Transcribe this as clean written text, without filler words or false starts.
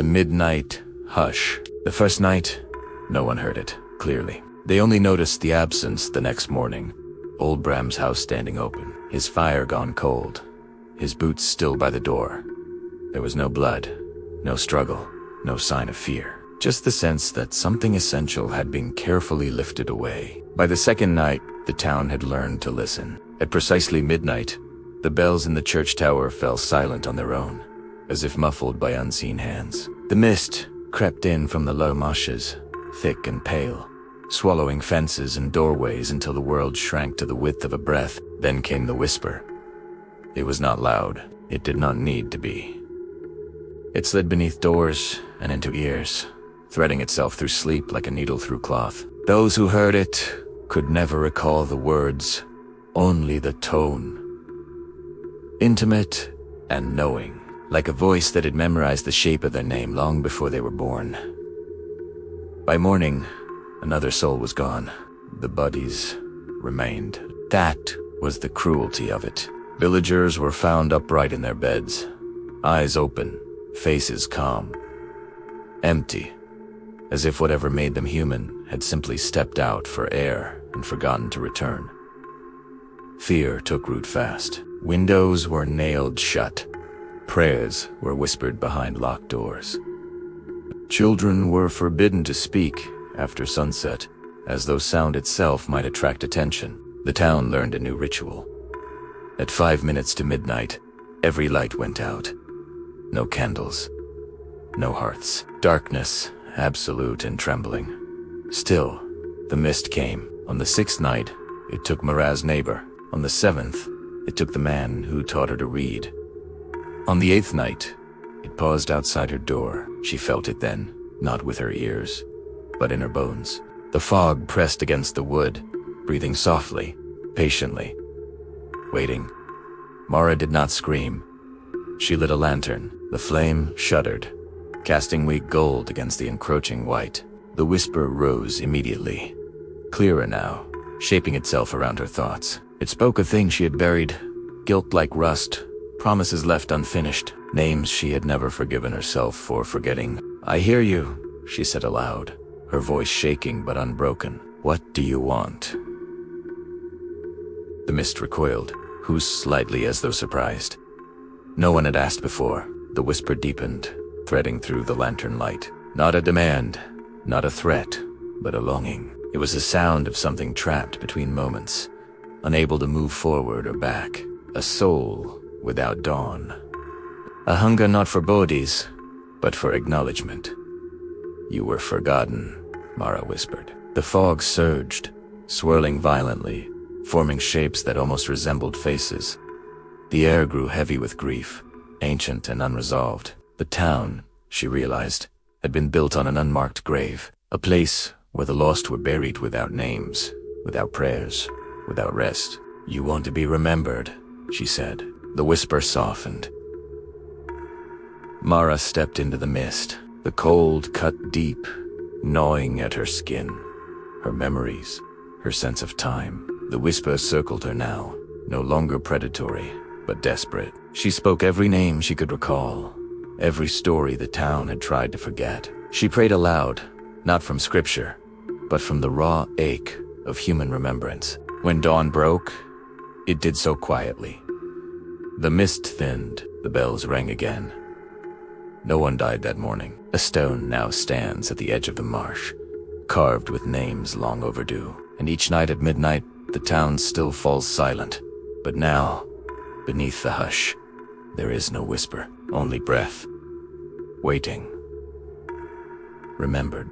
The midnight hush. The first night, no one heard it, clearly. They only noticed the absence the next morning. Old Bram's house standing open, his fire gone cold, his boots still by the door. There was no blood, no struggle, no sign of fear. Just the sense that something essential had been carefully lifted away. By the second night, the town had learned to listen. At precisely midnight, the bells in the church tower fell silent on their own, as if muffled by unseen hands. The mist crept in from the low marshes, thick and pale, swallowing fences and doorways until the world shrank to the width of a breath. Then came the whisper. It was not loud. It did not need to be. It slid beneath doors and into ears, threading itself through sleep like a needle through cloth. Those who heard it could never recall the words, only the tone. Intimate and knowing, like a voice that had memorized the shape of their name long before they were born. By morning, another soul was gone. The bodies remained. That was the cruelty of it. Villagers were found upright in their beds, eyes open, faces calm, empty, as if whatever made them human had simply stepped out for air and forgotten to return. Fear took root fast. Windows were nailed shut. Prayers were whispered behind locked doors. Children were forbidden to speak after sunset, as though sound itself might attract attention. The town learned a new ritual. At 5 minutes to midnight, every light went out. No candles, no hearths. Darkness, absolute and trembling. Still, the mist came. On the 6th night, it took Maraz's neighbor. On the 7th, it took the man who taught her to read. On the 8th night, it paused outside her door. She felt it then, not with her ears, but in her bones. The fog pressed against the wood, breathing softly, patiently, waiting. Mara did not scream. She lit a lantern. The flame shuddered, casting weak gold against the encroaching white. The whisper rose immediately, clearer now, shaping itself around her thoughts. It spoke of things she had buried, guilt like rust, promises left unfinished, names she had never forgiven herself for forgetting. "I hear you," she said aloud, her voice shaking but unbroken. "What do you want?" The mist recoiled, whoosed slightly as though surprised. No one had asked before. The whisper deepened, threading through the lantern light. Not a demand, not a threat, but a longing. It was the sound of something trapped between moments, unable to move forward or back. A soul without dawn. A hunger not for bodies, but for acknowledgement. "You were forgotten," Mara whispered. The fog surged, swirling violently, forming shapes that almost resembled faces. The air grew heavy with grief, ancient and unresolved. The town, she realized, had been built on an unmarked grave, a place where the lost were buried without names, without prayers, without rest. "You want to be remembered," she said. The whisper softened. Mara stepped into the mist. The cold cut deep, gnawing at her skin. Her memories, her sense of time. The whisper circled her now, no longer predatory, but desperate. She spoke every name she could recall, every story the town had tried to forget. She prayed aloud, not from scripture, but from the raw ache of human remembrance. When dawn broke, it did so quietly. The mist thinned, the bells rang again. No one died that morning. A stone now stands at the edge of the marsh, carved with names long overdue. And each night at midnight, the town still falls silent. But now, beneath the hush, there is no whisper, only breath. Waiting. Remembered.